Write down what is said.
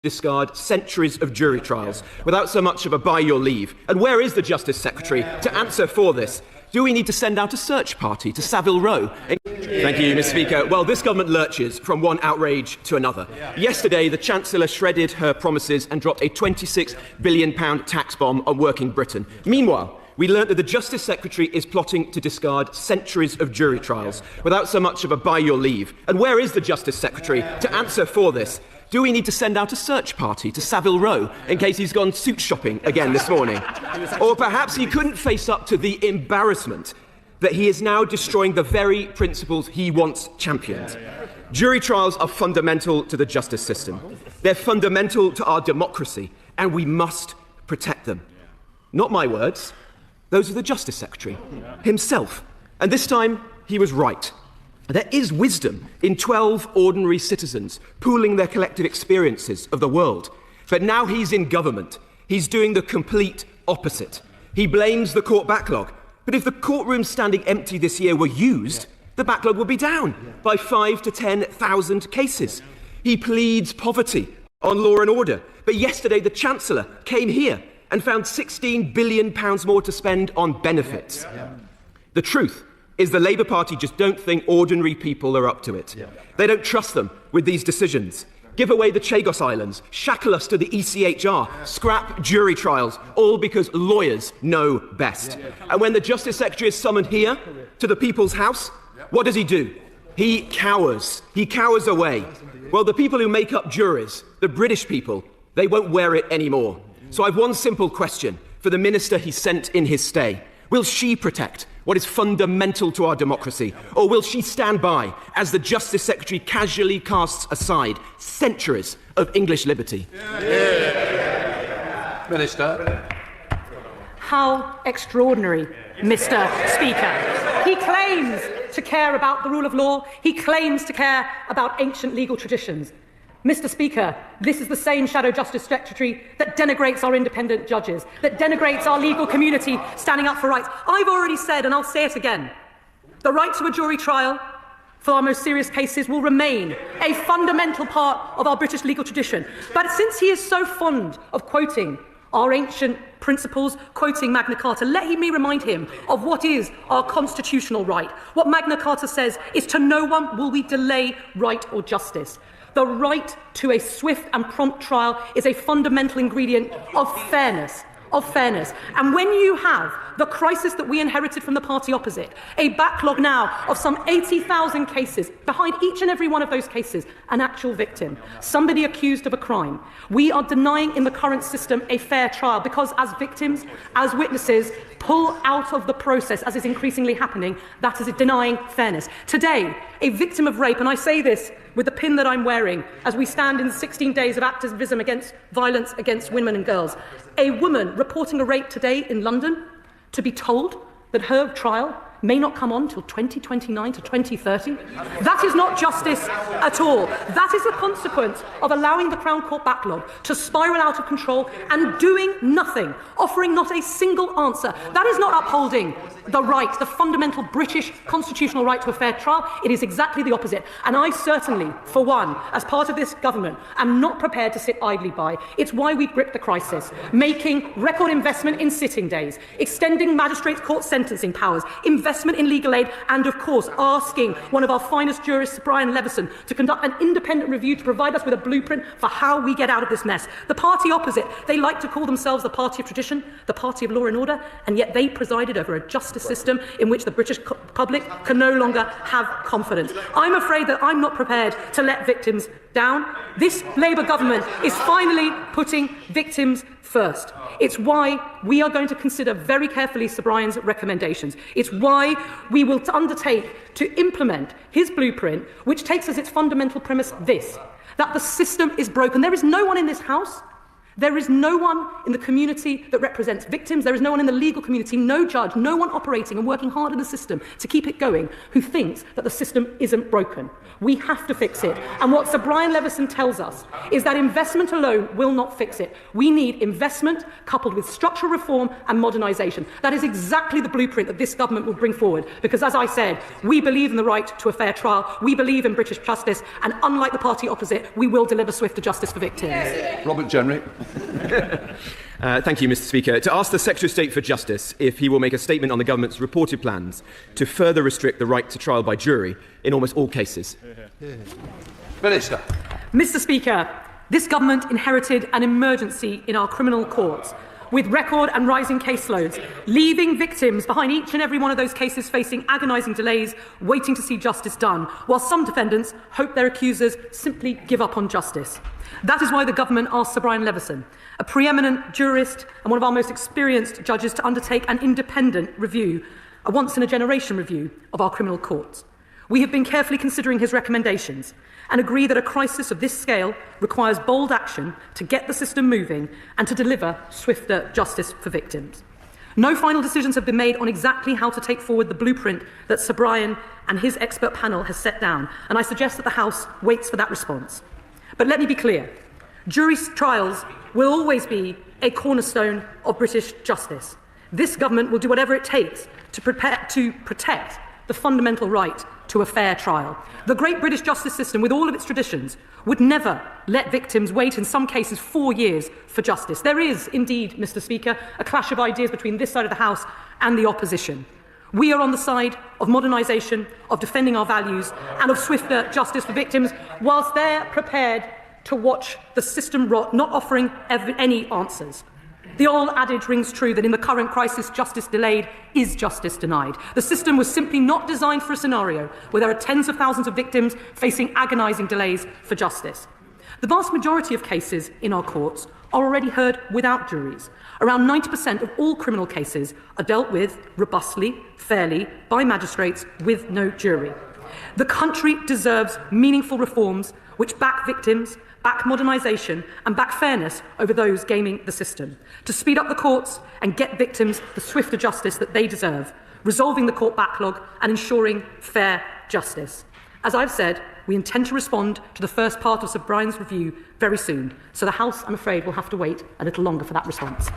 discard centuries of jury trials without so much of a by your leave? And where is the Justice Secretary to answer for this? Do we need to send out a search party to Savile Row? Thank you, Mr. Speaker. Well, this government lurches from one outrage to another. Yesterday, the Chancellor shredded her promises and dropped a £26 billion tax bomb on working Britain. Meanwhile, we learnt that the Justice Secretary is plotting to discard centuries of jury trials without so much of a by your leave. And where is the Justice Secretary to answer for this? Do we need to send out a search party to Savile Row in case he's gone suit shopping again this morning? Or perhaps he couldn't face up to the embarrassment that he is now destroying the very principles he once championed. Jury trials are fundamental to the justice system. They're fundamental to our democracy, and we must protect them. Not my words. Those are the Justice Secretary himself. And this time, he was right. There is wisdom in 12 ordinary citizens pooling their collective experiences of the world. But now he's in government. He's doing the complete opposite. He blames the court backlog. But if the courtrooms standing empty this year were used, the backlog would be down by 5,000 to 10,000 cases. He pleads poverty on law and order. But yesterday, the Chancellor came here and found £16 billion more to spend on benefits. The truth is the Labour Party just don't think ordinary people are up to it. They don't trust them with these decisions. Give away the Chagos Islands, shackle us to the ECHR, scrap jury trials, all because lawyers know best. And when the Justice Secretary is summoned here to the People's House, what does he do? He cowers. He cowers away. Well, the people who make up juries, the British people, they won't wear it anymore. So I've one simple question for the minister he sent in his stay. Will she protect what is fundamental to our democracy, or will she stand by as the Justice Secretary casually casts aside centuries of English liberty? Minister. How extraordinary, Mr. Speaker. He claims to care about the rule of law. He claims to care about ancient legal traditions. Mr. Speaker, this is the same Shadow Justice Secretary that denigrates our independent judges, that denigrates our legal community standing up for rights. I've already said, and I'll say it again, the right to a jury trial for our most serious cases will remain a fundamental part of our British legal tradition. But since he is so fond of quoting our ancient principles, quoting Magna Carta, let me remind him of what is our constitutional right. What Magna Carta says is, to no one will we delay right or justice. The right to a swift and prompt trial is a fundamental ingredient of fairness. And when you have the crisis that we inherited from the party opposite, a backlog now of some 80,000 cases, behind each and every one of those cases, an actual victim, somebody accused of a crime, we are denying in the current system a fair trial because as victims, as witnesses, pull out of the process, as is increasingly happening, that is denying fairness. Today, a victim of rape, and I say this with the pin that I'm wearing as we stand in the 16 days of activism against violence against women and girls, a woman reporting a rape today in London to be told that her trial may not come on till 2029 to 2030. That is not justice at all. That is the consequence of allowing the Crown Court backlog to spiral out of control and doing nothing, offering not a single answer. That is not upholding the right, the fundamental British constitutional right to a fair trial. It is exactly the opposite. And I certainly, for one, as part of this government, am not prepared to sit idly by. It's why we've gripped the crisis, making record investment in sitting days, extending magistrates' court sentencing powers, investment in legal aid, and of course asking one of our finest jurists, Brian Leveson, to conduct an independent review to provide us with a blueprint for how we get out of this mess. The party opposite, they like to call themselves the party of tradition, the party of law and order, and yet they presided over a justice system in which the British public can no longer have confidence. I'm afraid that I'm not prepared to let victims down. This Labour government is finally putting victims first. It's why we are going to consider very carefully Sir Brian's recommendations. It's why we will undertake to implement his blueprint, which takes as its fundamental premise this, that the system is broken. There is no one in this House There is no one in the community that represents victims. There is no one in the legal community, no judge, no one operating and working hard in the system to keep it going who thinks that the system isn't broken. We have to fix it. And what Sir Brian Leveson tells us is that investment alone will not fix it. We need investment coupled with structural reform and modernisation. That is exactly the blueprint that this government will bring forward because, as I said, we believe in the right to a fair trial, we believe in British justice, and unlike the party opposite, we will deliver swifter justice for victims. Robert Jenry. Thank you, Mr. Speaker. To ask the Secretary of State for Justice if he will make a statement on the government's reported plans to further restrict the right to trial by jury in almost all cases. Minister. Mr. Speaker, this government inherited an emergency in our criminal courts, with record and rising caseloads, leaving victims behind each and every one of those cases facing agonising delays, waiting to see justice done, while some defendants hope their accusers simply give up on justice. That is why the government asked Sir Brian Leveson, a preeminent jurist and one of our most experienced judges, to undertake an independent review, a once-in-a-generation review of our criminal courts. We have been carefully considering his recommendations and agree that a crisis of this scale requires bold action to get the system moving and to deliver swifter justice for victims. No final decisions have been made on exactly how to take forward the blueprint that Sir Brian and his expert panel has set down, and I suggest that the House waits for that response. But let me be clear, jury trials will always be a cornerstone of British justice. This government will do whatever it takes to protect the fundamental right to a fair trial. The great British justice system, with all of its traditions, would never let victims wait, in some cases, 4 years for justice. There is, indeed, Mr. Speaker, a clash of ideas between this side of the House and the opposition. We are on the side of modernisation, of defending our values, and of swifter justice for victims, whilst they're prepared to watch the system rot, not offering any answers. The old adage rings true that in the current crisis, justice delayed is justice denied. The system was simply not designed for a scenario where there are tens of thousands of victims facing agonising delays for justice. The vast majority of cases in our courts are already heard without juries. Around 90% of all criminal cases are dealt with robustly, fairly, by magistrates with no jury. The country deserves meaningful reforms which back victims, back modernisation and back fairness over those gaming the system, to speed up the courts and get victims the swifter justice that they deserve, resolving the court backlog and ensuring fair justice. As I've said, we intend to respond to the first part of Sir Brian's review very soon, so the House, I'm afraid, will have to wait a little longer for that response.